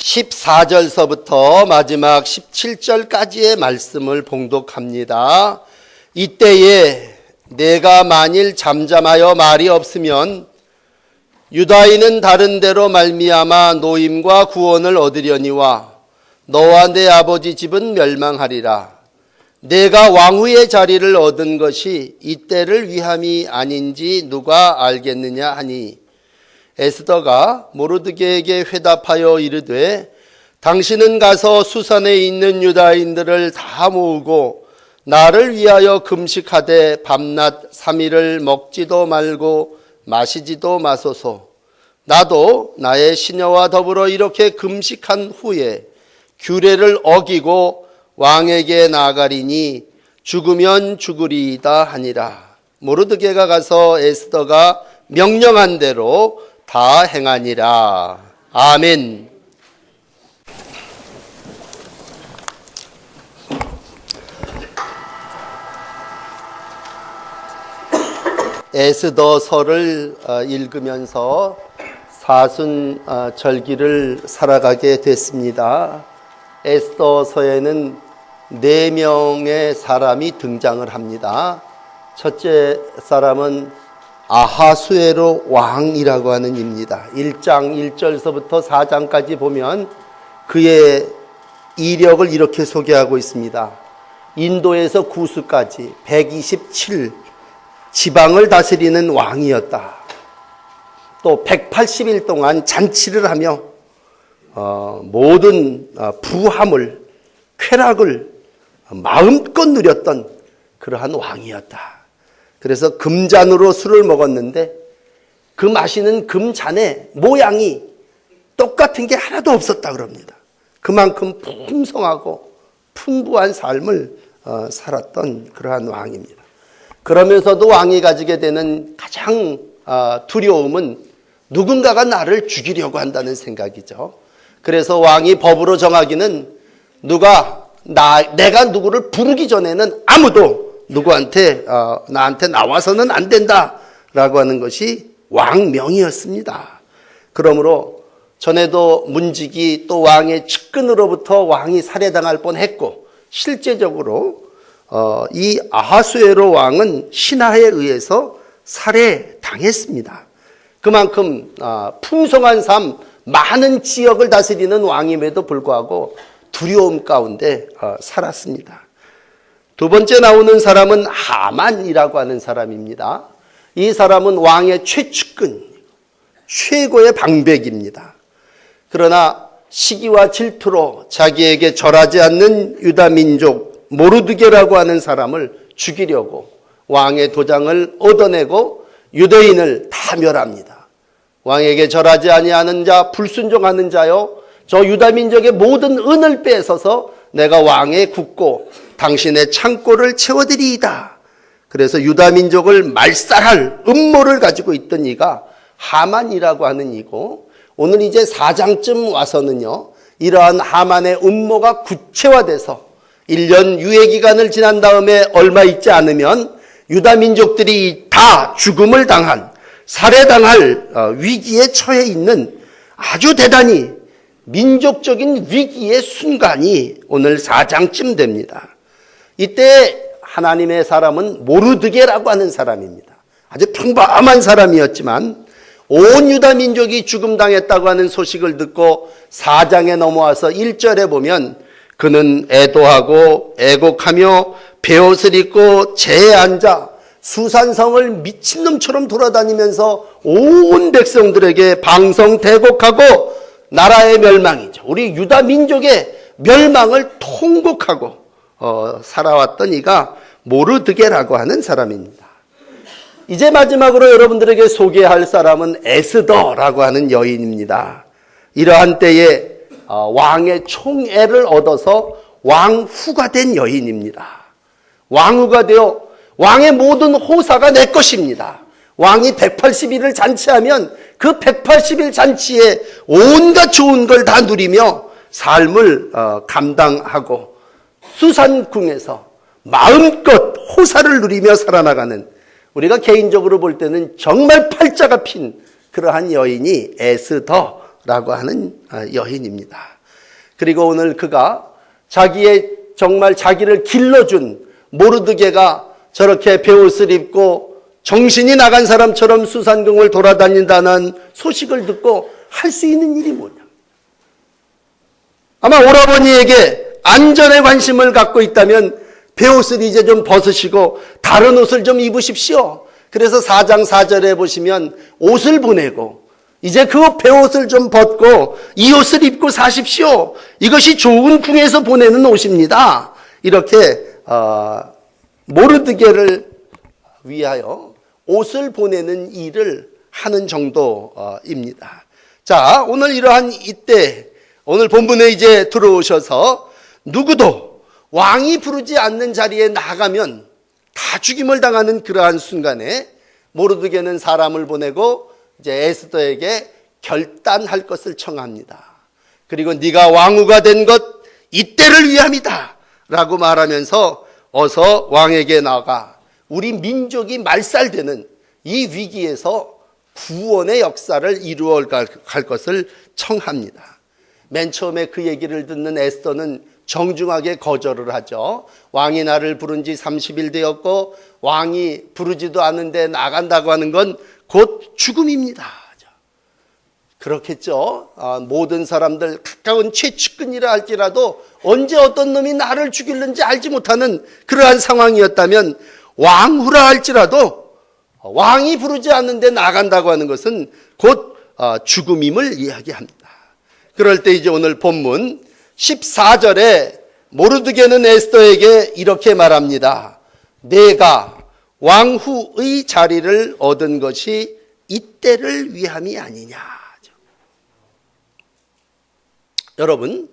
14절서부터 마지막 17절까지의 말씀을 봉독합니다. 이때에 내가 만일 잠잠하여 말이 없으면 유다인은 다른 데로 말미암아 노임과 구원을 얻으려니와 너와 내 아버지 집은 멸망하리라. 내가 왕후의 자리를 얻은 것이 이때를 위함이 아닌지 누가 알겠느냐 하니 에스더가 모르드게에게 회답하여 이르되 당신은 가서 수산에 있는 유다인들을 다 모으고 나를 위하여 금식하되 밤낮 3일을 먹지도 말고 마시지도 마소서. 나도 나의 시녀와 더불어 이렇게 금식한 후에 규례를 어기고 왕에게 나아가리니 죽으면 죽으리이다 하니라. 모르드게가 가서 에스더가 명령한 대로 다 행하니라. 아멘. 에스더서를 읽으면서 사순절기를 살아가게 됐습니다. 에스더서에는 4명의 사람이 등장을 합니다. 첫째 사람은 아하수에로 왕이라고 하는 입니다. 1장 1절서부터 4장까지 보면 그의 이력을 이렇게 소개하고 있습니다. 인도에서 구스까지 127 지방을 다스리는 왕이었다. 또 180일 동안 잔치를 하며 모든 부함을, 쾌락을 마음껏 누렸던 그러한 왕이었다. 그래서 금잔으로 술을 먹었는데 그 마시는 금잔의 모양이 똑같은 게 하나도 없었다 그럽니다. 그만큼 풍성하고 풍부한 삶을 살았던 그러한 왕입니다. 그러면서도 왕이 가지게 되는 가장 두려움은 누군가가 나를 죽이려고 한다는 생각이죠. 그래서 왕이 법으로 정하기는 내가 누구를 부르기 전에는 아무도 누구한테 나한테 나와서는 안 된다라고 하는 것이 왕명이었습니다. 그러므로 전에도 문지기 또 왕의 측근으로부터 왕이 살해당할 뻔했고 실제적으로 이 아하수에로 왕은 신하에 의해서 살해당했습니다. 그만큼 풍성한 삶, 많은 지역을 다스리는 왕임에도 불구하고 두려움 가운데 살았습니다. 두 번째 나오는 사람은 하만이라고 하는 사람입니다. 이 사람은 왕의 최측근, 최고의 방백입니다. 그러나 시기와 질투로 자기에게 절하지 않는 유다 민족 모르드게라고 하는 사람을 죽이려고 왕의 도장을 얻어내고 유대인을 다 멸합니다. 왕에게 절하지 아니하는 자, 불순종하는 자요, 저 유다 민족의 모든 은을 빼앗아서 내가 왕에 굽고 당신의 창고를 채워드리이다. 그래서 유다 민족을 말살할 음모를 가지고 있던 이가 하만이라고 하는 이고, 오늘 이제 4장쯤 와서는요, 이러한 하만의 음모가 구체화돼서 1년 유예기간을 지난 다음에 얼마 있지 않으면 유다 민족들이 다 죽음을 당한, 살해당할 위기에 처해 있는 아주 대단히 민족적인 위기의 순간이 오늘 4장쯤 됩니다. 이때 하나님의 사람은 모르드게라고 하는 사람입니다. 아주 평범한 사람이었지만 온 유다 민족이 죽음당했다고 하는 소식을 듣고 4장에 넘어와서 1절에 보면 그는 애도하고 애곡하며 베옷을 입고 재에 앉아 수산성을 미친놈처럼 돌아다니면서 온 백성들에게 방성대곡하고 나라의 멸망이죠. 우리 유다 민족의 멸망을 통곡하고 살아왔던 이가 모르드게라고 하는 사람입니다. 이제 마지막으로 여러분들에게 소개할 사람은 에스더라고 하는 여인입니다. 이러한 때에 왕의 총애를 얻어서 왕후가 된 여인입니다. 왕후가 되어 왕의 모든 호사가 내 것입니다. 왕이 180일을 잔치하면 그 180일 잔치에 온갖 좋은 걸 다 누리며 삶을 감당하고 수산궁에서 마음껏 호사를 누리며 살아나가는, 우리가 개인적으로 볼 때는 정말 팔자가 핀 그러한 여인이 에스더라고 하는 여인입니다. 그리고 오늘 그가 정말 자기를 길러준 모르드게가 저렇게 베옷을 입고 정신이 나간 사람처럼 수산궁을 돌아다닌다는 소식을 듣고 할 수 있는 일이 뭐냐? 아마 오라버니에게 안전에 관심을 갖고 있다면 베옷을 이제 좀 벗으시고 다른 옷을 좀 입으십시오. 그래서 4장 4절에 보시면 옷을 보내고 이제 그 베옷을 좀 벗고 이 옷을 입고 사십시오. 이것이 좋은 궁에서 보내는 옷입니다. 이렇게 모르드게를 위하여 옷을 보내는 일을 하는 정도입니다. 자, 오늘 이러한 이때 오늘 본문에 이제 들어오셔서 누구도 왕이 부르지 않는 자리에 나가면 다 죽임을 당하는 그러한 순간에 모르드게는 사람을 보내고 이제 에스더에게 결단할 것을 청합니다. 그리고 네가 왕후가 된 것 이때를 위함이다 라고 말하면서 어서 왕에게 나가 우리 민족이 말살되는 이 위기에서 구원의 역사를 이루어 갈 것을 청합니다. 맨 처음에 그 얘기를 듣는 에스더는 정중하게 거절을 하죠. 왕이 나를 부른 지 30일 되었고 왕이 부르지도 않는데 나간다고 하는 건 곧 죽음입니다. 그렇겠죠. 모든 사람들 가까운 최측근이라 할지라도 언제 어떤 놈이 나를 죽이는지 알지 못하는 그러한 상황이었다면 왕후라 할지라도 왕이 부르지 않는데 나간다고 하는 것은 곧 죽음임을 이야기합니다. 그럴 때 이제 오늘 본문 14절에 모르드게는 에스더에게 이렇게 말합니다. 내가 왕후의 자리를 얻은 것이 이때를 위함이 아니냐. 여러분,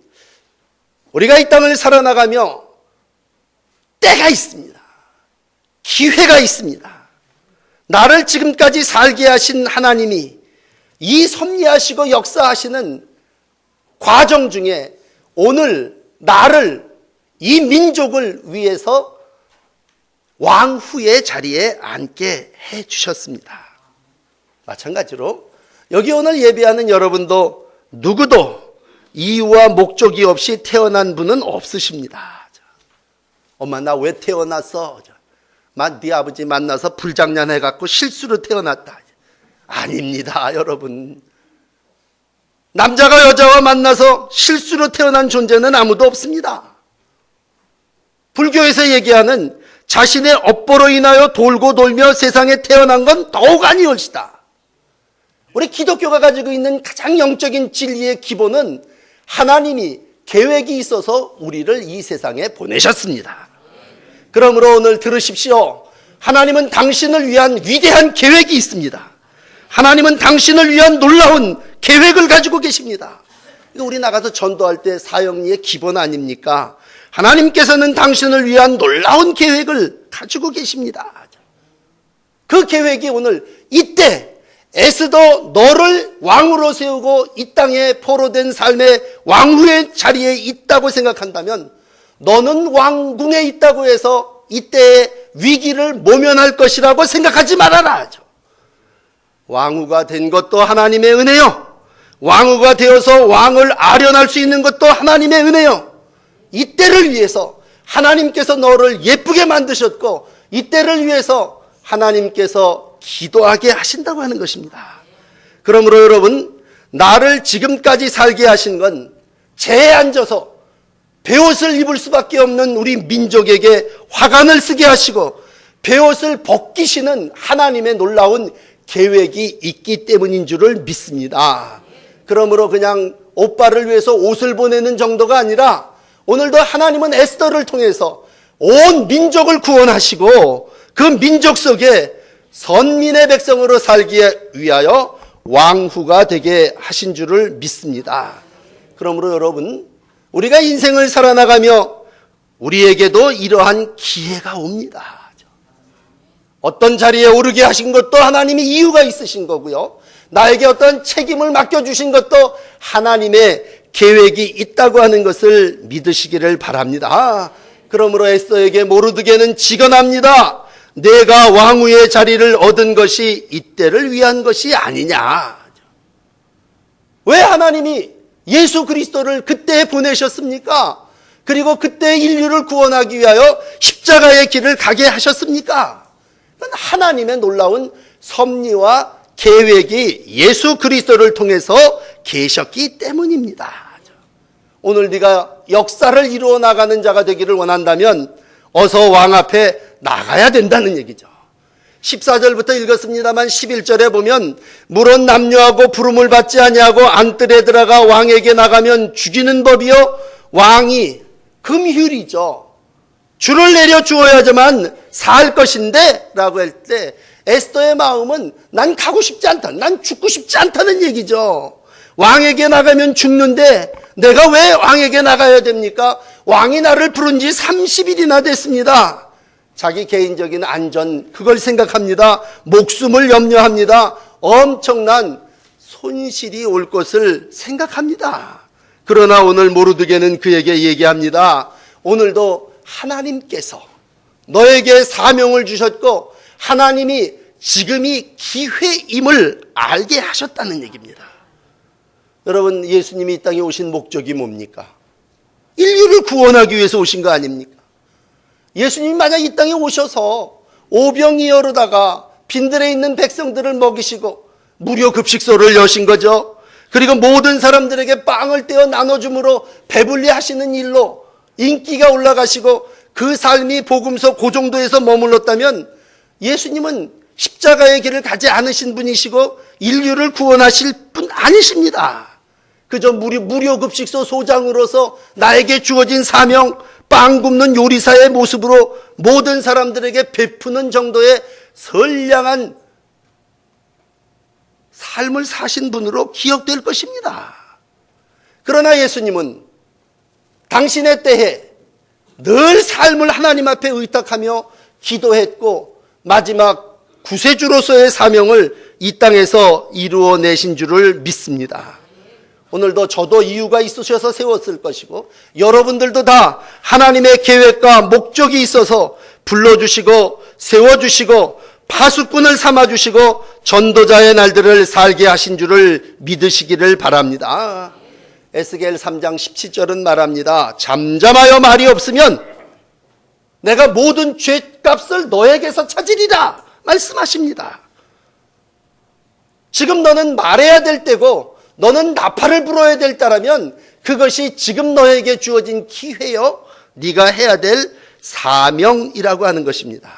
우리가 이 땅을 살아나가며 때가 있습니다. 기회가 있습니다. 나를 지금까지 살게 하신 하나님이 이 섭리하시고 역사하시는 과정 중에 오늘 나를 이 민족을 위해서 왕후의 자리에 앉게 해 주셨습니다. 마찬가지로 여기 오늘 예배하는 여러분도 누구도 이유와 목적이 없이 태어난 분은 없으십니다. 엄마 나 왜 태어났어? 네 아버지 만나서 불장난해갖고 실수로 태어났다. 아닙니다, 여러분. 남자가 여자와 만나서 실수로 태어난 존재는 아무도 없습니다. 불교에서 얘기하는 자신의 업보로 인하여 돌고 돌며 세상에 태어난 건 더욱 아니올시다. 우리 기독교가 가지고 있는 가장 영적인 진리의 기본은 하나님이 계획이 있어서 우리를 이 세상에 보내셨습니다. 그러므로 오늘 들으십시오. 하나님은 당신을 위한 위대한 계획이 있습니다. 하나님은 당신을 위한 놀라운 계획을 가지고 계십니다. 이거 우리 나가서 전도할 때 사역리의 기본 아닙니까? 하나님께서는 당신을 위한 놀라운 계획을 가지고 계십니다. 그 계획이 오늘 이때 에스더 너를 왕으로 세우고 이 땅에 포로된 삶의 왕후의 자리에 있다고 생각한다면 너는 왕궁에 있다고 해서 이때의 위기를 모면할 것이라고 생각하지 말아라. 왕후가 된 것도 하나님의 은혜요. 왕후가 되어서 왕을 아련할 수 있는 것도 하나님의 은혜요. 이때를 위해서 하나님께서 너를 예쁘게 만드셨고 이때를 위해서 하나님께서 기도하게 하신다고 하는 것입니다. 그러므로 여러분, 나를 지금까지 살게 하신 건 재에 앉아서 베옷을 입을 수밖에 없는 우리 민족에게 화관을 쓰게 하시고 베옷을 벗기시는 하나님의 놀라운 계획이 있기 때문인 줄을 믿습니다. 그러므로 그냥 오빠를 위해서 옷을 보내는 정도가 아니라 오늘도 하나님은 에스더를 통해서 온 민족을 구원하시고 그 민족 속에 선민의 백성으로 살기 위하여 왕후가 되게 하신 줄을 믿습니다. 그러므로 여러분, 우리가 인생을 살아나가며 우리에게도 이러한 기회가 옵니다. 어떤 자리에 오르게 하신 것도 하나님이 이유가 있으신 거고요. 나에게 어떤 책임을 맡겨주신 것도 하나님의 계획이 있다고 하는 것을 믿으시기를 바랍니다. 그러므로 에스더에게 모르드게는 직언합니다. 내가 왕후의 자리를 얻은 것이 이때를 위한 것이 아니냐. 왜 하나님이 예수 그리스도를 그때 보내셨습니까? 그리고 그때 인류를 구원하기 위하여 십자가의 길을 가게 하셨습니까? 하나님의 놀라운 섭리와 계획이 예수 그리스도를 통해서 계셨기 때문입니다. 오늘 네가 역사를 이루어 나가는 자가 되기를 원한다면 어서 왕 앞에 나가야 된다는 얘기죠. 14절부터 읽었습니다만 11절에 보면 물은 남녀하고 부름을 받지 아니하고 안뜰에 들어가 왕에게 나가면 죽이는 법이요, 왕이 금휴일이죠. 줄을 내려 주어야지만 살 것인데 라고 할 때 에스더의 마음은 난 가고 싶지 않다, 난 죽고 싶지 않다는 얘기죠. 왕에게 나가면 죽는데 내가 왜 왕에게 나가야 됩니까? 왕이 나를 부른 지 30일이나 됐습니다. 자기 개인적인 안전, 그걸 생각합니다. 목숨을 염려합니다. 엄청난 손실이 올 것을 생각합니다. 그러나 오늘 모르드게는 그에게 얘기합니다. 오늘도 하나님께서 너에게 사명을 주셨고 하나님이 지금이 기회임을 알게 하셨다는 얘기입니다. 여러분, 예수님이 이 땅에 오신 목적이 뭡니까? 인류를 구원하기 위해서 오신 거 아닙니까? 예수님이 만약 이 땅에 오셔서 오병이어로다가 빈들에 있는 백성들을 먹이시고 무료 급식소를 여신 거죠. 그리고 모든 사람들에게 빵을 떼어 나눠줌으로 배불리 하시는 일로 인기가 올라가시고 그 삶이 복음서 그 정도에서 머물렀다면 예수님은 십자가의 길을 가지 않으신 분이시고 인류를 구원하실 분 아니십니다. 그저 무료 급식소 소장으로서 나에게 주어진 사명, 빵 굽는 요리사의 모습으로 모든 사람들에게 베푸는 정도의 선량한 삶을 사신 분으로 기억될 것입니다. 그러나 예수님은 당신의 때에 늘 삶을 하나님 앞에 의탁하며 기도했고 마지막 구세주로서의 사명을 이 땅에서 이루어내신 줄을 믿습니다. 오늘도 저도 이유가 있으셔서 세웠을 것이고 여러분들도 다 하나님의 계획과 목적이 있어서 불러주시고 세워주시고 파수꾼을 삼아주시고 전도자의 날들을 살게 하신 줄을 믿으시기를 바랍니다. 에스겔 3장 17절은 말합니다. 잠잠하여 말이 없으면 내가 모든 죄값을 너에게서 찾으리라 말씀하십니다. 지금 너는 말해야 될 때고 너는 나팔을 불어야 될 때라면 그것이 지금 너에게 주어진 기회요, 네가 해야 될 사명이라고 하는 것입니다.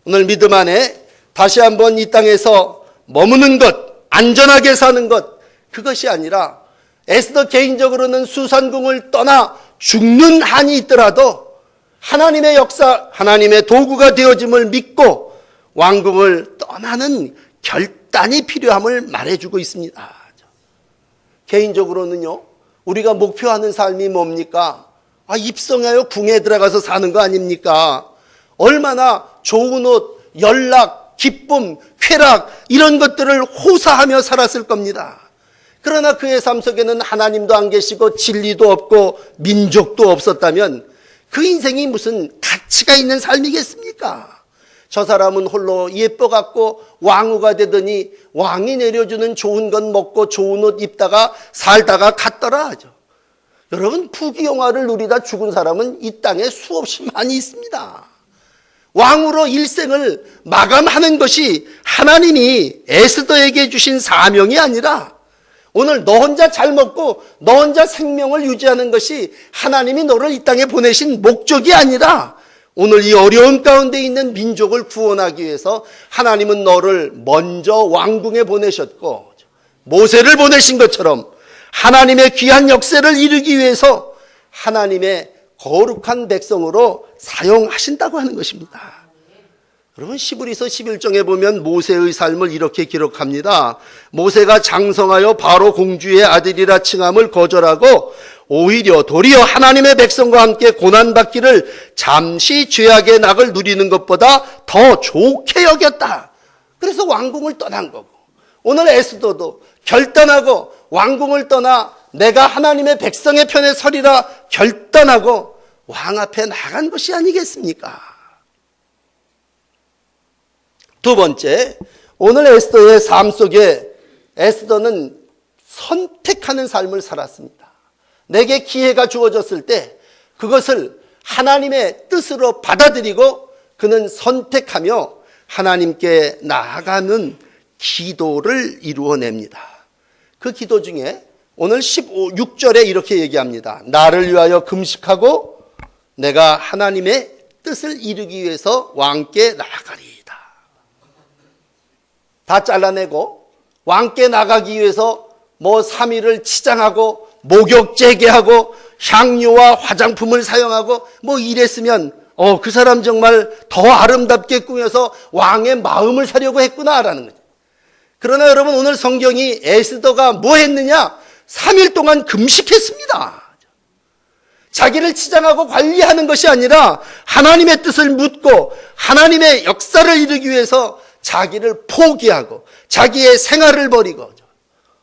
오늘 믿음 안에 다시 한번 이 땅에서 머무는 것, 안전하게 사는 것, 그것이 아니라 에스더 개인적으로는 수산궁을 떠나 죽는 한이 있더라도 하나님의 역사, 하나님의 도구가 되어짐을 믿고 왕궁을 떠나는 결단이 필요함을 말해주고 있습니다. 개인적으로는요, 우리가 목표하는 삶이 뭡니까? 입성하여 궁에 들어가서 사는 거 아닙니까? 얼마나 좋은 옷, 연락, 기쁨, 쾌락 이런 것들을 호사하며 살았을 겁니다. 그러나 그의 삶 속에는 하나님도 안 계시고 진리도 없고 민족도 없었다면 그 인생이 무슨 가치가 있는 삶이겠습니까? 저 사람은 홀로 예뻐갖고 왕후가 되더니 왕이 내려주는 좋은 것 먹고 좋은 옷 입다가 살다가 갔더라 하죠. 여러분, 부귀영화를 누리다 죽은 사람은 이 땅에 수없이 많이 있습니다. 왕으로 일생을 마감하는 것이 하나님이 에스더에게 주신 사명이 아니라 오늘 너 혼자 잘 먹고 너 혼자 생명을 유지하는 것이 하나님이 너를 이 땅에 보내신 목적이 아니라 오늘 이 어려움 가운데 있는 민족을 구원하기 위해서 하나님은 너를 먼저 왕궁에 보내셨고 모세를 보내신 것처럼 하나님의 귀한 역사를 이루기 위해서 하나님의 거룩한 백성으로 사용하신다고 하는 것입니다. 여러분, 시브리서 11장에 보면 모세의 삶을 이렇게 기록합니다. 모세가 장성하여 바로 공주의 아들이라 칭함을 거절하고 오히려 도리어 하나님의 백성과 함께 고난받기를 잠시 죄악의 낙을 누리는 것보다 더 좋게 여겼다. 그래서 왕궁을 떠난 거고, 오늘 에스더도 결단하고 왕궁을 떠나 내가 하나님의 백성의 편에 서리라 결단하고 왕 앞에 나간 것이 아니겠습니까? 두 번째, 오늘 에스더의 삶 속에 에스더는 선택하는 삶을 살았습니다. 내게 기회가 주어졌을 때 그것을 하나님의 뜻으로 받아들이고 그는 선택하며 하나님께 나아가는 기도를 이루어냅니다. 그 기도 중에 오늘 6절에 이렇게 얘기합니다. 나를 위하여 금식하고 내가 하나님의 뜻을 이루기 위해서 왕께 나아가리이다. 다 잘라내고 왕께 나가기 위해서 3일을 치장하고 목욕 재개하고 향료와 화장품을 사용하고 이랬으면 그 사람 정말 더 아름답게 꾸며서 왕의 마음을 사려고 했구나라는 거죠. 그러나 여러분, 오늘 성경이 에스더가 뭐 했느냐? 3일 동안 금식했습니다. 자기를 치장하고 관리하는 것이 아니라 하나님의 뜻을 묻고 하나님의 역사를 이루기 위해서 자기를 포기하고 자기의 생활을 버리고,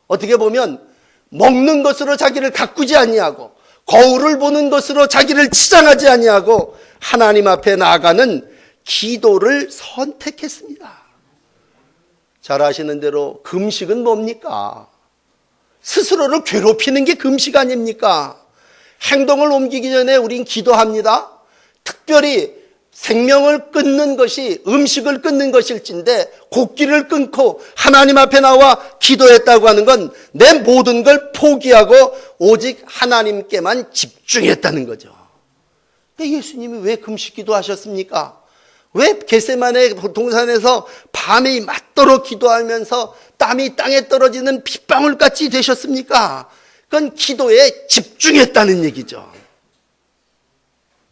어떻게 보면 먹는 것으로 자기를 가꾸지 아니하고 거울을 보는 것으로 자기를 치장하지 아니하고 하나님 앞에 나아가는 기도를 선택했습니다. 잘 아시는 대로 금식은 뭡니까? 스스로를 괴롭히는 게 금식 아닙니까? 행동을 옮기기 전에 우린 기도합니다. 특별히 생명을 끊는 것이 음식을 끊는 것일진데 곡기를 끊고 하나님 앞에 나와 기도했다고 하는 건 내 모든 걸 포기하고 오직 하나님께만 집중했다는 거죠. 예수님이 왜 금식 기도하셨습니까? 왜 겟세마네 동산에서 밤이 맞도록 기도하면서 땀이 땅에 떨어지는 빗방울같이 되셨습니까? 그건 기도에 집중했다는 얘기죠.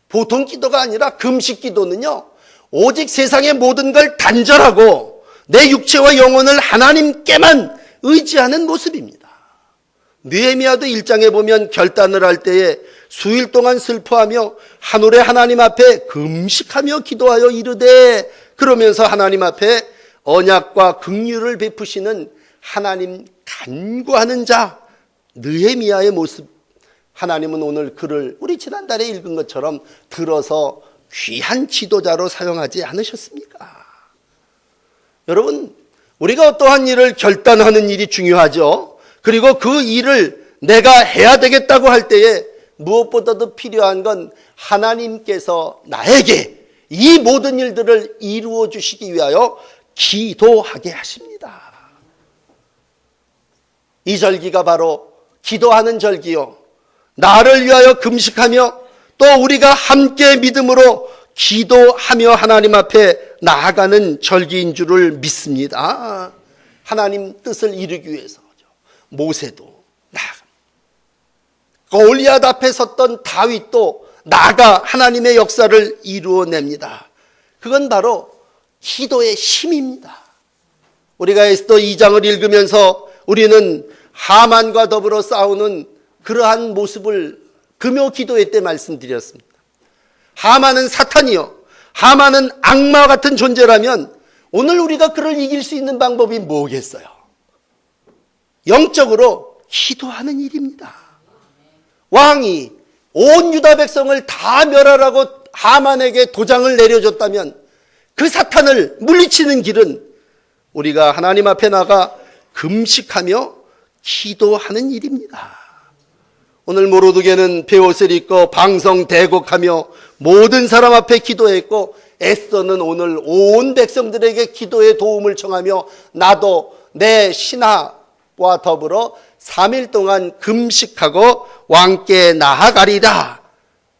보통 기도가 아니라 금식 기도는요, 오직 세상의 모든 걸 단절하고 내 육체와 영혼을 하나님께만 의지하는 모습입니다. 느헤미야도 1장에 보면 결단을 할 때에 수일 동안 슬퍼하며 하늘의 하나님 앞에 금식하며 기도하여 이르되, 그러면서 하나님 앞에 언약과 긍휼을 베푸시는 하나님 간구하는 자 느헤미야의 모습, 하나님은 오늘 그를 우리 지난달에 읽은 것처럼 들어서 귀한 지도자로 사용하지 않으셨습니까? 여러분, 우리가 어떠한 일을 결단하는 일이 중요하죠. 그리고 그 일을 내가 해야 되겠다고 할 때에 무엇보다도 필요한 건 하나님께서 나에게 이 모든 일들을 이루어 주시기 위하여 기도하게 하십니다. 이 절기가 바로 기도하는 절기요, 나를 위하여 금식하며 또 우리가 함께 믿음으로 기도하며 하나님 앞에 나아가는 절기인 줄을 믿습니다. 하나님 뜻을 이루기 위해서 모세도 나아갑니다. 골리앗 앞에 섰던 다윗도 나아가 하나님의 역사를 이루어냅니다. 그건 바로 기도의 힘입니다. 우리가 에스더 2장을 읽으면서 우리는 하만과 더불어 싸우는 그러한 모습을 금요 기도회 때 말씀드렸습니다. 하만은 사탄이요, 하만은 악마 같은 존재라면 오늘 우리가 그를 이길 수 있는 방법이 뭐겠어요? 영적으로 기도하는 일입니다. 왕이 온 유다 백성을 다 멸하라고 하만에게 도장을 내려줬다면 그 사탄을 물리치는 길은 우리가 하나님 앞에 나가 금식하며 기도하는 일입니다. 오늘 모르드게는 베옷을 입고 방성대곡하며 모든 사람 앞에 기도했고, 에스더는 오늘 온 백성들에게 기도의 도움을 청하며 나도 내 신하와 더불어 3일 동안 금식하고 왕께 나아가리라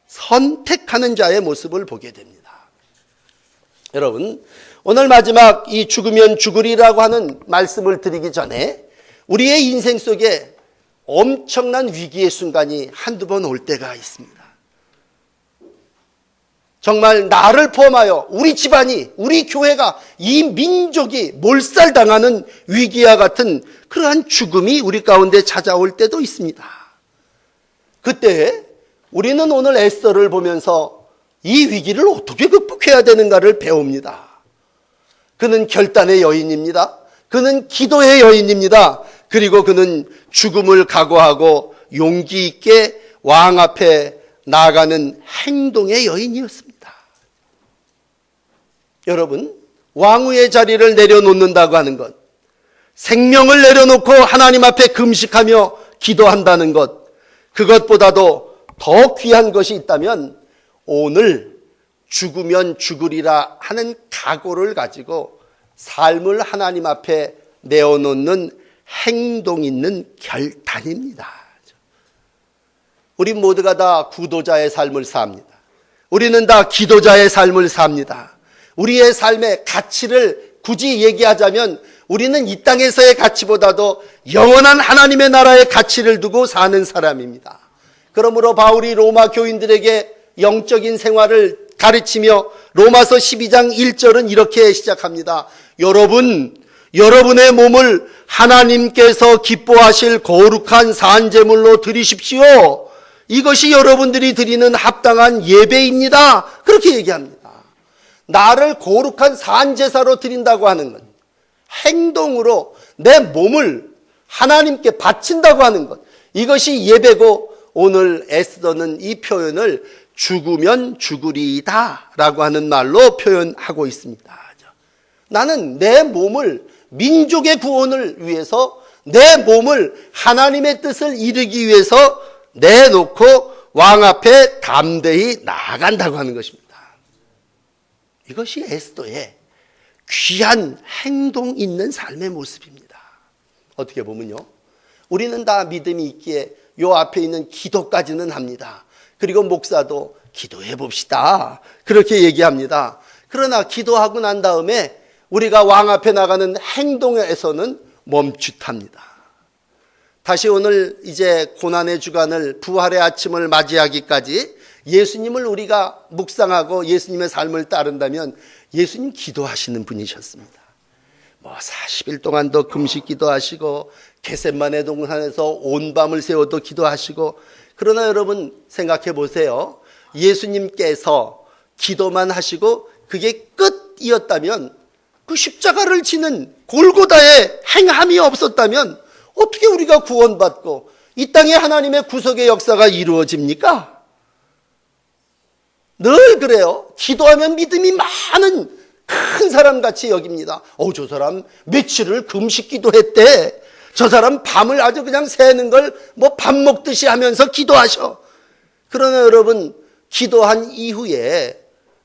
선택하는 자의 모습을 보게 됩니다. 여러분, 오늘 마지막 이 죽으면 죽으리라고 하는 말씀을 드리기 전에 우리의 인생 속에 엄청난 위기의 순간이 한두 번 올 때가 있습니다. 정말 나를 포함하여 우리 집안이, 우리 교회가, 이 민족이 몰살당하는 위기와 같은 그러한 죽음이 우리 가운데 찾아올 때도 있습니다. 그때 우리는 오늘 에스더를 보면서 이 위기를 어떻게 극복해야 되는가를 배웁니다. 그는 결단의 여인입니다. 그는 기도의 여인입니다. 그리고 그는 죽음을 각오하고 용기 있게 왕 앞에 나아가는 행동의 여인이었습니다. 여러분, 왕후의 자리를 내려놓는다고 하는 것, 생명을 내려놓고 하나님 앞에 금식하며 기도한다는 것, 그것보다도 더 귀한 것이 있다면 오늘 죽으면 죽으리라 하는 각오를 가지고 삶을 하나님 앞에 내어놓는 행동 있는 결단입니다. 우리 모두가 다 구도자의 삶을 삽니다. 우리는 다 기도자의 삶을 삽니다. 우리의 삶의 가치를 굳이 얘기하자면 우리는 이 땅에서의 가치보다도 영원한 하나님의 나라의 가치를 두고 사는 사람입니다. 그러므로 바울이 로마 교인들에게 영적인 생활을 가르치며 로마서 12장 1절은 이렇게 시작합니다. 여러분의 몸을 하나님께서 기뻐하실 거룩한 산제물로 드리십시오. 이것이 여러분들이 드리는 합당한 예배입니다. 그렇게 얘기합니다. 나를 거룩한 산제사로 드린다고 하는 것, 행동으로 내 몸을 하나님께 바친다고 하는 것, 이것이 예배고, 오늘 에스더는 이 표현을 죽으면 죽으리이다 라고 하는 말로 표현하고 있습니다. 나는 내 몸을 민족의 구원을 위해서, 내 몸을 하나님의 뜻을 이루기 위해서 내놓고 왕 앞에 담대히 나아간다고 하는 것입니다. 이것이 에스더의 귀한 행동 있는 삶의 모습입니다. 어떻게 보면요, 우리는 다 믿음이 있기에 요 앞에 있는 기도까지는 합니다. 그리고 목사도 기도해 봅시다, 그렇게 얘기합니다. 그러나 기도하고 난 다음에 우리가 왕 앞에 나가는 행동에서는 멈칫합니다. 다시 오늘 이제 고난의 주간을, 부활의 아침을 맞이하기까지 예수님을 우리가 묵상하고 예수님의 삶을 따른다면 예수님 기도하시는 분이셨습니다. 40일 동안도 금식 기도하시고 겟세마네 동산에서 온 밤을 새워도 기도하시고, 그러나 여러분 생각해 보세요. 예수님께서 기도만 하시고 그게 끝이었다면, 그 십자가를 지는 골고다의 행함이 없었다면 어떻게 우리가 구원받고 이 땅에 하나님의 구속의 역사가 이루어집니까? 늘 그래요. 기도하면 믿음이 많은 큰 사람같이 여깁니다. 저 사람 며칠을 금식 기도했대. 저 사람 밤을 아주 그냥 새는 걸 밥 먹듯이 하면서 기도하셔. 그러나 여러분, 기도한 이후에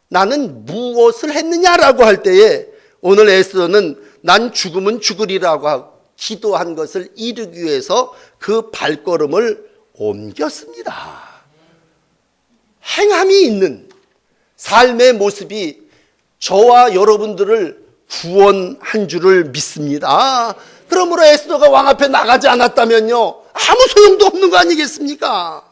나는 무엇을 했느냐라고 할 때에 오늘 에스더는 난 죽으면 죽으리라고 하고 기도한 것을 이루기 위해서 그 발걸음을 옮겼습니다. 행함이 있는 삶의 모습이 저와 여러분들을 구원한 줄을 믿습니다. 그러므로 에스더가 왕 앞에 나가지 않았다면요, 아무 소용도 없는 거 아니겠습니까?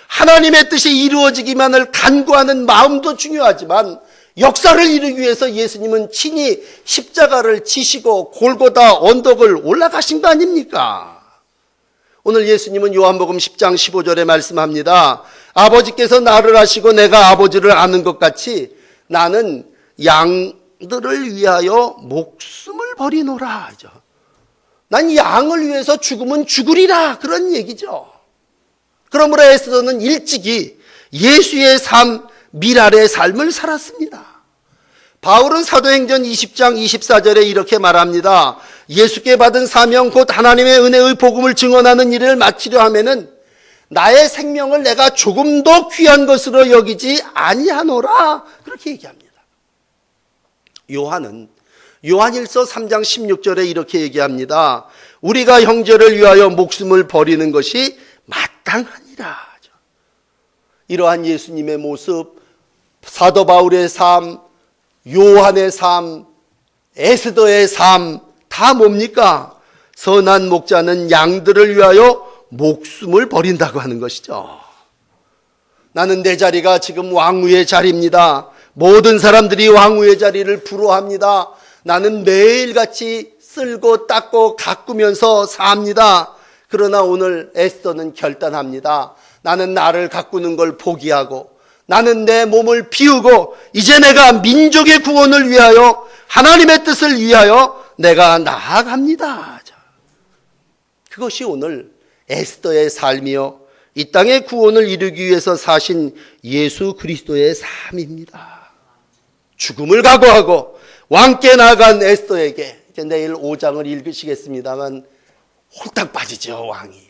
하나님의 뜻이 이루어지기만을 간구하는 마음도 중요하지만 역사를 이루기 위해서 예수님은 친히 십자가를 지시고 골고다 언덕을 올라가신 거 아닙니까? 오늘 예수님은 요한복음 10장 15절에 말씀합니다. 아버지께서 나를 아시고 내가 아버지를 아는 것 같이 나는 양들을 위하여 목숨을 버리노라. 난 양을 위해서 죽으면 죽으리라, 그런 얘기죠. 그러므로 에스더는 일찍이 예수의 삶, 미랄의 삶을 살았습니다. 바울은 사도행전 20장 24절에 이렇게 말합니다. 예수께 받은 사명 곧 하나님의 은혜의 복음을 증언하는 일을 마치려 하면은 나의 생명을 내가 조금도 귀한 것으로 여기지 아니하노라, 그렇게 얘기합니다. 요한은 요한일서 3장 16절에 이렇게 얘기합니다. 우리가 형제를 위하여 목숨을 버리는 것이 마땅하니라. 이러한 예수님의 모습, 사도 바울의 삶, 요한의 삶, 에스더의 삶, 다 뭡니까? 선한 목자는 양들을 위하여 목숨을 버린다고 하는 것이죠. 나는 내 자리가 지금 왕후의 자리입니다. 모든 사람들이 왕후의 자리를 부러워합니다. 나는 매일같이 쓸고 닦고 가꾸면서 삽니다. 그러나 오늘 에스더는 결단합니다. 나는 나를 가꾸는 걸 포기하고 나는 내 몸을 비우고 이제 내가 민족의 구원을 위하여, 하나님의 뜻을 위하여 내가 나아갑니다. 그것이 오늘 에스더의 삶이요, 이 땅의 구원을 이루기 위해서 사신 예수 그리스도의 삶입니다. 죽음을 각오하고 왕께 나간 에스더에게, 내일 5장을 읽으시겠습니다만 홀딱 빠지죠. 왕이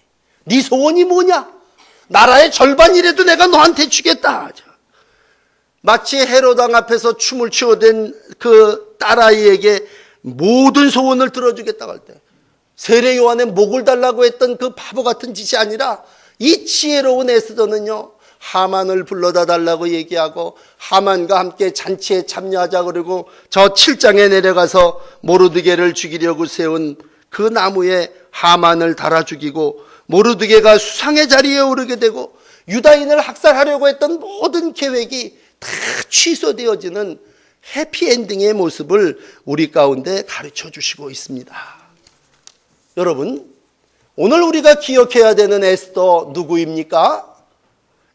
네 소원이 뭐냐? 나라의 절반이라도 내가 너한테 주겠다. 마치 헤롯 왕 앞에서 춤을 추어댄 그 딸아이에게 모든 소원을 들어주겠다고 할 때 세례 요한의 목을 달라고 했던 그 바보 같은 짓이 아니라 이 지혜로운 에스더는요, 하만을 불러다 달라고 얘기하고 하만과 함께 잔치에 참여하자 그러고 저 7장에 내려가서 모르드게를 죽이려고 세운 그 나무에 하만을 달아 죽이고 모르드게가 수상의 자리에 오르게 되고 유다인을 학살하려고 했던 모든 계획이 다 취소되어지는 해피엔딩의 모습을 우리 가운데 가르쳐 주시고 있습니다. 여러분, 오늘 우리가 기억해야 되는 에스더 누구입니까?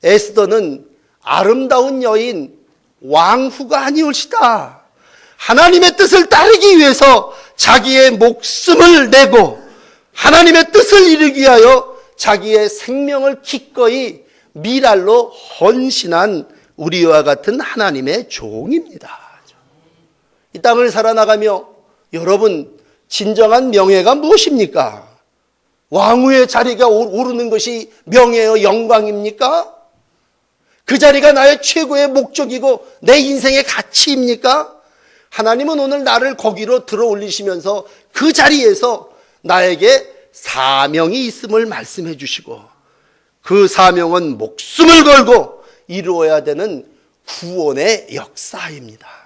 에스더는 아름다운 여인 왕후가 아니올시다. 하나님의 뜻을 따르기 위해서 자기의 목숨을 내고 하나님의 뜻을 이루기 위하여 자기의 생명을 기꺼이 미랄로 헌신한 우리와 같은 하나님의 종입니다. 이 땅을 살아나가며 여러분, 진정한 명예가 무엇입니까? 왕후의 자리가 오르는 것이 명예요 영광입니까? 그 자리가 나의 최고의 목적이고 내 인생의 가치입니까? 하나님은 오늘 나를 거기로 들어 올리시면서 그 자리에서 나에게 사명이 있음을 말씀해 주시고 그 사명은 목숨을 걸고 이루어야 되는 구원의 역사입니다.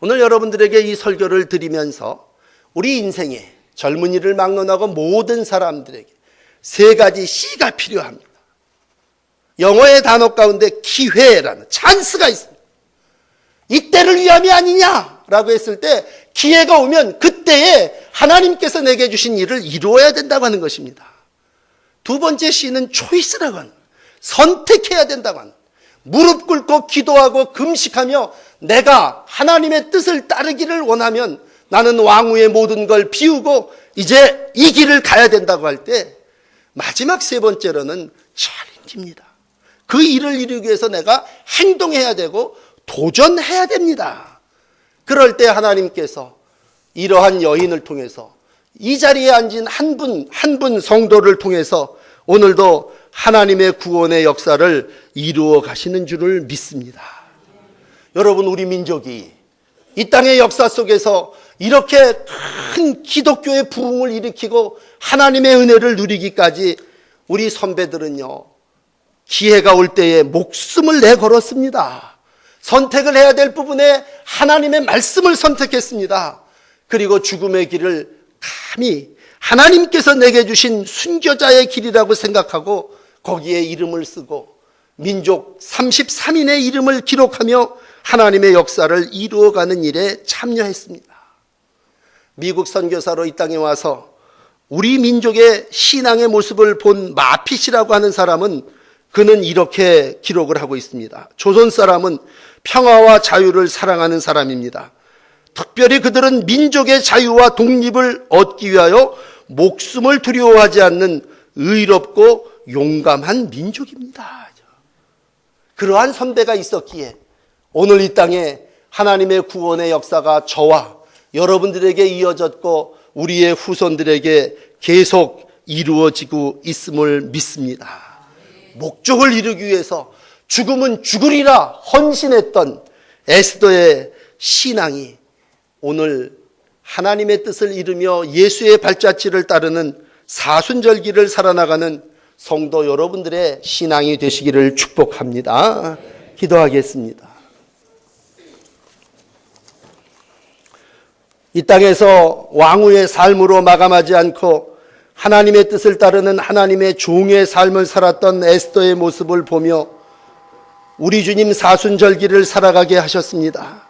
오늘 여러분들에게 이 설교를 드리면서 우리 인생에 젊은이를 막론하고 모든 사람들에게 세 가지 C가 필요합니다. 영어의 단어 가운데 기회라는 찬스가 있습니다. 이때를 위함이 아니냐라고 했을 때 기회가 오면 그때에 하나님께서 내게 주신 일을 이루어야 된다고 하는 것입니다. 두 번째 C는 초이스라고 하는, 선택해야 된다고 하는, 무릎 꿇고 기도하고 금식하며 내가 하나님의 뜻을 따르기를 원하면 나는 왕후의 모든 걸 비우고 이제 이 길을 가야 된다고 할 때 마지막 세 번째로는 챌린지입니다. 그 일을 이루기 위해서 내가 행동해야 되고 도전해야 됩니다. 그럴 때 하나님께서 이러한 여인을 통해서 이 자리에 앉은 한 분 성도를 통해서 오늘도 하나님의 구원의 역사를 이루어 가시는 줄을 믿습니다. 여러분, 우리 민족이 이 땅의 역사 속에서 이렇게 큰 기독교의 부흥을 일으키고 하나님의 은혜를 누리기까지 우리 선배들은요, 기회가 올 때에 목숨을 내걸었습니다. 선택을 해야 될 부분에 하나님의 말씀을 선택했습니다. 그리고 죽음의 길을 감히 하나님께서 내게 주신 순교자의 길이라고 생각하고 거기에 이름을 쓰고 민족 33인의 이름을 기록하며 하나님의 역사를 이루어가는 일에 참여했습니다. 미국 선교사로 이 땅에 와서 우리 민족의 신앙의 모습을 본 마핏이라고 하는 사람은 그는 이렇게 기록을 하고 있습니다. 조선 사람은 평화와 자유를 사랑하는 사람입니다. 특별히 그들은 민족의 자유와 독립을 얻기 위하여 목숨을 두려워하지 않는 의롭고 용감한 민족입니다. 그러한 선배가 있었기에 오늘 이 땅에 하나님의 구원의 역사가 저와 여러분들에게 이어졌고 우리의 후손들에게 계속 이루어지고 있음을 믿습니다. 목적을 이루기 위해서 죽음은 죽으리라 헌신했던 에스더의 신앙이 오늘 하나님의 뜻을 이루며 예수의 발자취를 따르는 사순절기를 살아나가는 성도 여러분들의 신앙이 되시기를 축복합니다. 기도하겠습니다. 이 땅에서 왕후의 삶으로 마감하지 않고 하나님의 뜻을 따르는 하나님의 종의 삶을 살았던 에스더의 모습을 보며 우리 주님 사순절기를 살아가게 하셨습니다.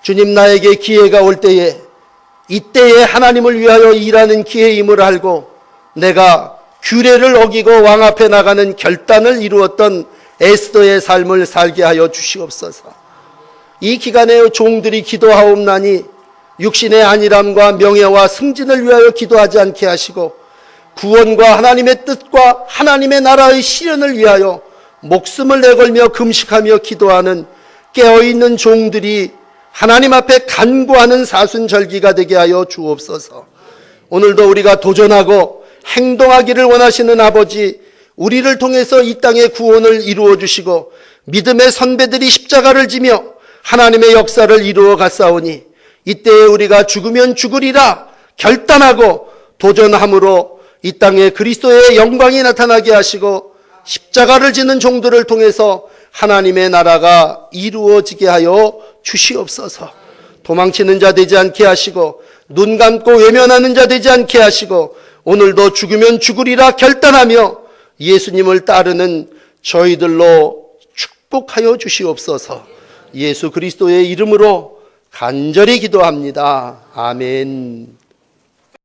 주님, 나에게 기회가 올 때에 이때에 하나님을 위하여 일하는 기회임을 알고 내가 규례를 어기고 왕 앞에 나가는 결단을 이루었던 에스더의 삶을 살게 하여 주시옵소서. 이 기간에 종들이 기도하옵나니 육신의 안일함과 명예와 승진을 위하여 기도하지 않게 하시고 구원과 하나님의 뜻과 하나님의 나라의 실현을 위하여 목숨을 내걸며 금식하며 기도하는 깨어있는 종들이 하나님 앞에 간구하는 사순절기가 되게 하여 주옵소서. 오늘도 우리가 도전하고 행동하기를 원하시는 아버지, 우리를 통해서 이 땅의 구원을 이루어 주시고 믿음의 선배들이 십자가를 지며 하나님의 역사를 이루어 갔사오니 이때에 우리가 죽으면 죽으리라 결단하고 도전함으로 이 땅에 그리스도의 영광이 나타나게 하시고 십자가를 지는 종들을 통해서 하나님의 나라가 이루어지게 하여 주시옵소서. 도망치는 자 되지 않게 하시고 눈 감고 외면하는 자 되지 않게 하시고 오늘도 죽으면 죽으리라 결단하며 예수님을 따르는 저희들로 축복하여 주시옵소서. 예수 그리스도의 이름으로 간절히 기도합니다. 아멘.